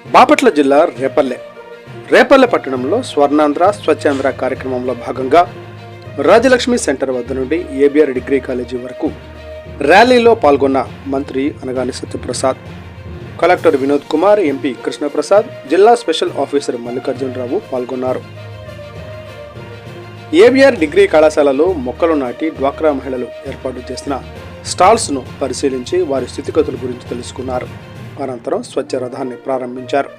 బాపట్ల జిల్లా రేపల్లె పట్టణంలో స్వర్ణాంధ్ర స్వచ్ఛాంధ్ర కార్యక్రమంలో భాగంగా రాజలక్ష్మి సెంటర్ వద్ద నుండి ఏబిఆర్ డిగ్రీ కాలేజీ వరకు ర్యాలీలో పాల్గొన్న మంత్రి అనగాని సత్యప్రసాద్, కలెక్టర్ వినోద్ కుమార్, ఎంపీ కృష్ణప్రసాద్, జిల్లా స్పెషల్ ఆఫీసర్ మల్లికార్జునరావు పాల్గొన్నారు. ఏబిఆర్ డిగ్రీ కళాశాలలో మొక్కలు నాటి డ్వాక్రా మహిళలు ఏర్పాటు చేసిన స్టాల్స్ను పరిశీలించి వారి స్థితిగతుల గురించి తెలుసుకున్నారు. అనంతరం స్వచ్ఛ రథాన్ని ప్రారంభించారు.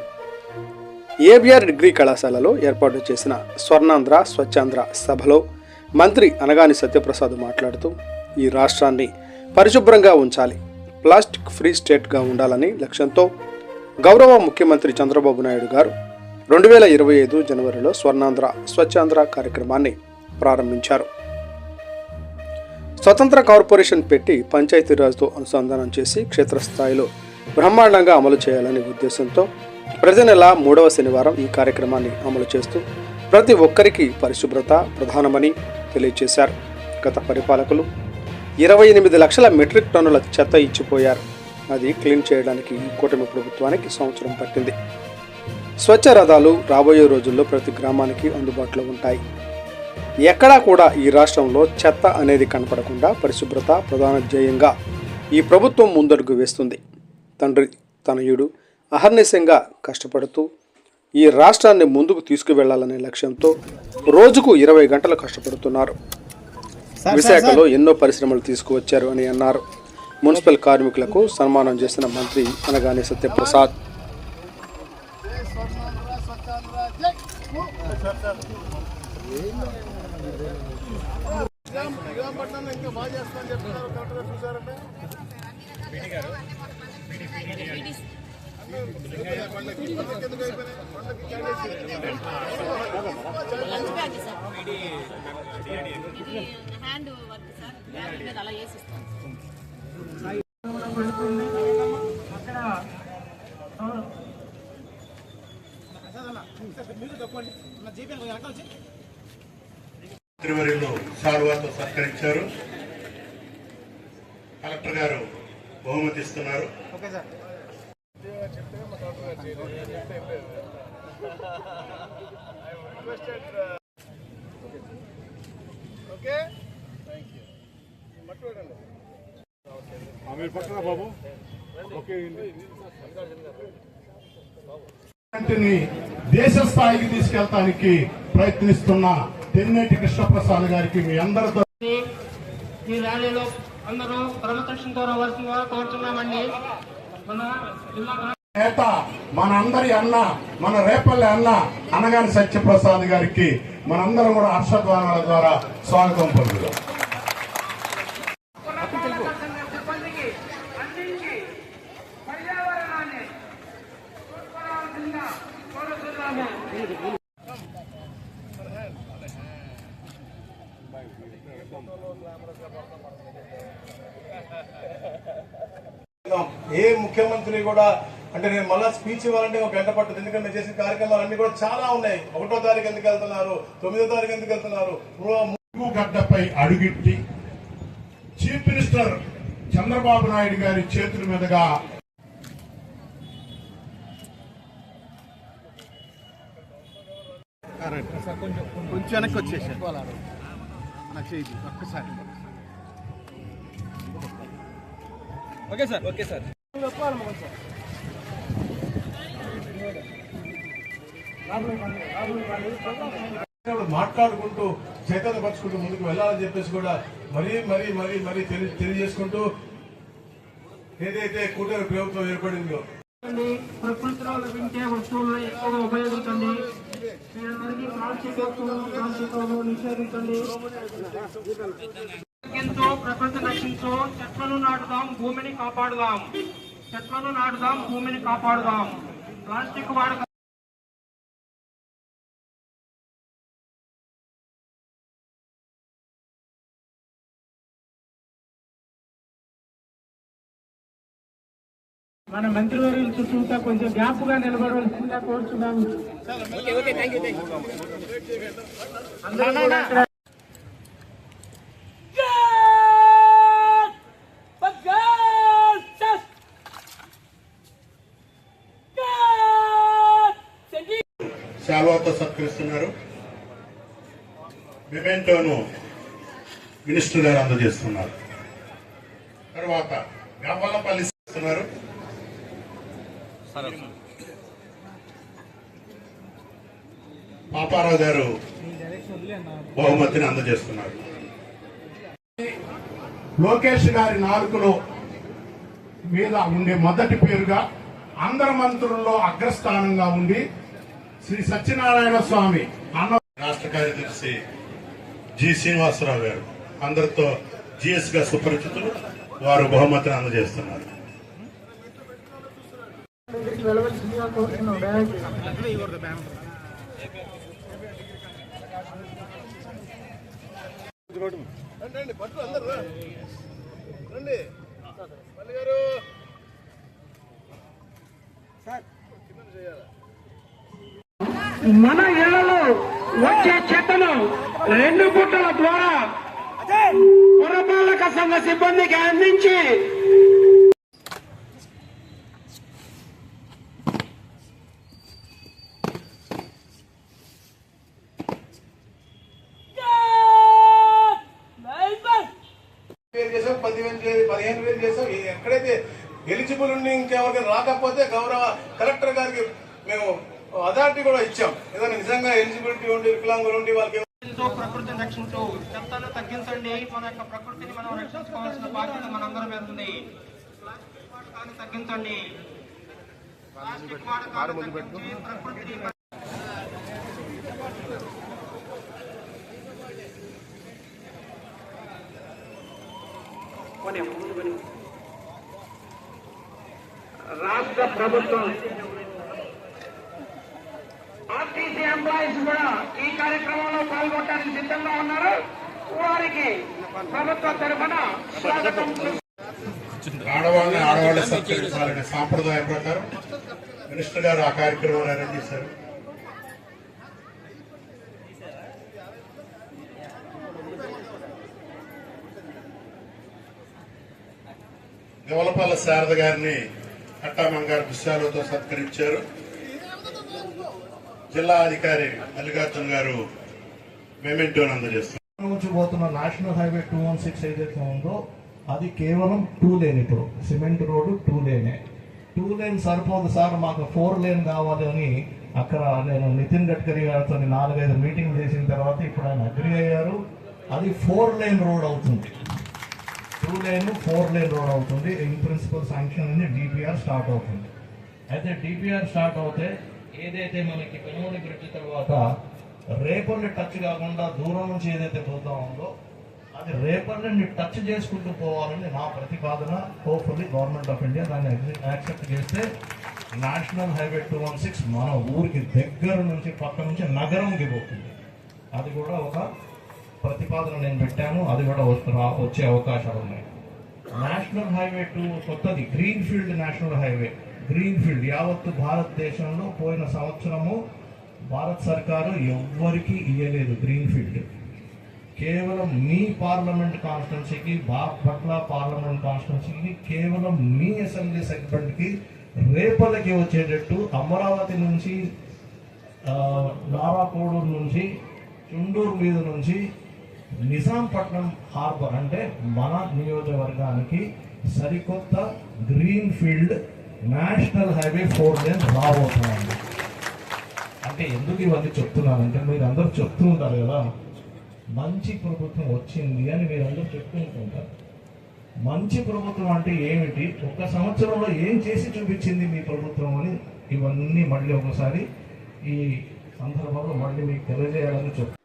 ఏబిఆర్ డిగ్రీ కళాశాలలో ఏర్పాటు చేసిన స్వర్ణాంధ్ర స్వచ్ఛాంధ్ర సభలో మంత్రి అనగాని సత్యప్రసాద్ మాట్లాడుతూ, ఈ రాష్ట్రాన్ని పరిశుభ్రంగా ఉంచాలి, ప్లాస్టిక్ ఫ్రీ స్టేట్గా ఉండాలని లక్ష్యంతో గౌరవ ముఖ్యమంత్రి చంద్రబాబు నాయుడు గారు 2025 జనవరిలో స్వర్ణాంధ్ర స్వచ్ఛాంధ్ర కార్యక్రమాన్ని ప్రారంభించారు. స్వతంత్ర కార్పొరేషన్ పెట్టి పంచాయతీరాజ్తో అనుసంధానం చేసి క్షేత్రస్థాయిలో బ్రహ్మాండంగా అమలు చేయాలనే ఉద్దేశంతో ప్రతి నెల 3వ శనివారం ఈ కార్యక్రమాన్ని అమలు చేస్తూ ప్రతి ఒక్కరికి పరిశుభ్రత ప్రధానమని తెలియజేశారు. గత పరిపాలకులు 28 లక్షల మెట్రిక్ టన్నుల చెత్త ఇచ్చిపోయారు. అది క్లీన్ చేయడానికి ఈ కూటమి ప్రభుత్వానికి సంవత్సరం పట్టింది. స్వచ్ఛ రథాలు రాబోయే రోజుల్లో ప్రతి గ్రామానికి అందుబాటులో ఉంటాయి. ఎక్కడా కూడా ఈ రాష్ట్రంలో చెత్త అనేది కనపడకుండా పరిశుభ్రత ప్రధాన ధ్యేయంగా ఈ ప్రభుత్వం ముందడుగు వేస్తుంది. తండ్రి తనయుడు అహర్నిశంగా కష్టపడుతూ ఈ రాష్ట్రాన్ని ముందుకు తీసుకువెళ్లాలనే లక్ష్యంతో రోజుకు 20 గంటలు కష్టపడుతున్నారు. విశాఖలో ఎన్నో పరిశ్రమలు తీసుకువచ్చారు అని అన్నారు. మున్సిపల్ కార్మికులకు సన్మానం చేసిన మంత్రి అనగాని సత్యప్రసాద్. మంత్రివర్యులు శాలువాతో సత్కరించారు. కలెక్టర్ గారు బహుమతి ఇస్తున్నారు. దేశ స్థాయికి తీసుకెళ్తానికి ప్రయత్నిస్తున్న తెన్నేటి కృష్ణప్రసాద్ గారికి మీ అందరితో ఈ ర్యాలీలో అందరూ క్రమశిక్షణతో రావాల్సిందిగా కోరుతున్నామండి. నేత మన అందరి అన్న, మన రేపల్లె అన్న అనగాని సత్యప్రసాద్ గారికి మనందరం కూడా హర్షధ్వానాల ద్వారా స్వాగతం పలుకుదాం. ఏ ముఖ్యమంత్రి కూడా అంటే నేను మళ్ళా స్పీచ్ ఇవ్వాలంటే ఒక గంట పట్టుతుంది. ఎందుకంటే నేను చేసిన కార్యక్రమాలు అన్ని కూడా చాలా ఉన్నాయి. 1వ తారీఖు ఎందుకు వెళ్తున్నారు, 9వ తారీఖు ఎందుకు వెళ్తున్నారు, గడ్డపై అడుగిట్టి చీఫ్ మినిస్టర్ చంద్రబాబు నాయుడు గారి చేతుల మీదుగా కొంచెం వెనక్కి వచ్చేసారు. ఒక్కసారి ఓకే సార్, ఓకే సార్. మాట్లాడుకుంటూ చైతన్యపరుచుకుంటూ ముందుకు వెళ్ళాలని చెప్పేసి కూడా మరీ మరీ మరీ మరీ తెలియజేసుకుంటూ ఏదైతే కూటమి ప్రభుత్వం ఏర్పడిందో ప్రకృతిలో లభించే వస్తువులను ఎక్కువగా ఉపయోగించండి. మీరందరికీ ప్లాస్టిక్ వస్తువులను నిషేధించండి. ప్రకృతి రక్షించు, చెట్లను నాటుదాం, భూమిని కాపాడుదాం. చెట్లను నాటుదాం, భూమిని కాపాడుదాం. ప్లాస్టిక్ వాడక మన మంత్రివర్యుల చుట్టూ కొంచెం గ్యాప్ గా నిలబడవలసిందిగా కోరుతున్నాము. శాల్వాతో సత్కరిస్తున్నారు. మెమెంటోను మినిస్టర్ గారు అందజేస్తున్నారు. తర్వాత గవ్వలపల్లి ఇస్తున్నారు. పాపారావు గారు బహుమతిని అందజేస్తున్నారు. లోకేష్ గారి నాలుకలో మీద ఉండే మొదటి పేరుగా అందరు మంత్రుల్లో అగ్రస్థానంగా ఉండి శ్రీ సత్యనారాయణ స్వామి అన్న రాష్ట్ర కార్యదర్శి జి శ్రీనివాసరావు గారు అందరితో జిఎస్ గా సుపరిచితులు, వారు బహుమతిని అందజేస్తున్నారు. మన ఇళ్లలో వచ్చే చెత్తను 2 గుట్టల ద్వారా పురపాలక సంఘ సిబ్బందికి అందించి చేసాం, 15,000 చేసాం. ఎక్కడైతే ఎలిజిబుల్ ఉండి ఇంకెవరికి రాకపోతే గౌరవ కలెక్టర్ గారికి మేము అథారిటీ కూడా ఇచ్చాం. ఏదైనా నిజంగా ఎలిజిబిలిటీ ఉండి వికలాంగులు ఉండి వాళ్ళకి ప్రకృతిని రక్షించు, చెత్తను తగ్గించండి. మన యొక్క ప్రకృతిని మనం రక్షించుకోవాల్సిన బాధ్యత మనందరం మీద ఉంది. ప్లాస్టిక్ వాడకాన్ని తగ్గించండి. ప్లాస్టిక్ వాడకాన్ని తగ్గించి ప్రకృతిని రాష్ట్ర ప్రభుత్వం ఆర్టీసీ ఎంప్లాయీస్ కూడా ఈ కార్యక్రమంలో పాల్గొనడానికి సిద్ధంగా ఉన్నారు. వారికి ప్రభుత్వం తరఫున స్వాగతం. ఆడవాళ్ళని ఆడవాళ్ళ సత్కరించాలనే సాంప్రదాయం ప్రకారం మినిస్టర్ గారు ఆ కార్యక్రమాన్ని అరేంజ్ చేశారు. గవలపల్లి శారద గారిని కట్టామం గారు విషయాలతో సత్కరించారు. జిల్లా అధికారి మల్లికార్జున గారు మెమెంటోని అందజేస్తారు. నుంచి పోతున్న నేషనల్ హైవే 216 ఏదైతే ఉందో అది కేవలం 2 లేన్. ఇప్పుడు సిమెంట్ రోడ్డు 2 లేనే. 2 లేన్ సరిపోదు సార్, మాకు 4 లేన్ కావాలి అని అక్కడ నేను నితిన్ గడ్కరీ గారితో 4-5 మీటింగ్ చేసిన తర్వాత ఇప్పుడు ఆయన అగ్రి అయ్యారు. అది 4 లేన్ రోడ్ అవుతుంది. 2 లేన్ 4 లేన్ రోడ్ అవుతుంది. ఇన్ ప్రిన్సిపల్ శాంక్షన్ నుంచి డిపిఆర్ స్టార్ట్ అవుతుంది. అయితే డిపిఆర్ స్టార్ట్ అవుతే ఏదైతే మనకి పెనుగొండ బ్రిడ్జ్ తర్వాత రేపల్లి టచ్ కాకుండా దూరం నుంచి ఏదైతే పోతా ఉందో అది రేపల్లిని టచ్ చేసుకుంటూ పోవాలని నా ప్రతిపాదన. హోప్ఫుల్లీ గవర్నమెంట్ ఆఫ్ ఇండియా దాన్ని యాక్సెప్ట్ చేస్తే నేషనల్ హైవే 216 మన ఊరికి దగ్గర నుంచి పక్క నుంచి నగరంకి పోతుంది. అది కూడా ఒక ప్రతిపాదన నేను పెట్టాను. అది కూడా వచ్చే అవకాశాలు ఉన్నాయి. నేషనల్ హైవే 2 కొత్తది green field national highway. Green field యావత్తు భారతదేశంలో పోయిన సంవత్సరము భారత్ సర్కారు ఎవ్వరికి ఇయ్యలేదు గ్రీన్ ఫీల్డ్. కేవలం మీ పార్లమెంట్ కాన్స్టిట్యున్సీకి, బాపట్ల పార్లమెంట్ కాన్స్టిట్యున్సీకి, కేవలం మీ అసెంబ్లీ సెగ్మెంట్కి రేపల్లకి వచ్చేటట్టు అమరావతి నుంచి, నారాకోడూరు నుంచి, చుండూరు మీద నుంచి నిజాంపట్నం హార్బర్ అంటే మన నియోజకవర్గానికి సరికొత్త green field national highway 4 lane రాబోతున్నాను. అంటే ఎందుకు ఇవన్నీ చెప్తున్నానంటే మీరు అందరూ చెప్తూ ఉంటారు కదా, మంచి ప్రభుత్వం వచ్చింది అని మీరు అందరూ చెప్తూ ఉంటుంటారు. మంచి ప్రభుత్వం అంటే ఏమిటి, 1 సంవత్సరంలో ఏం చేసి చూపించింది మీ ప్రభుత్వం అని ఇవన్నీ మళ్ళీ ఒకసారి ఈ సందర్భంలో మళ్ళీ మీకు తెలియజేయాలని చెప్తాను.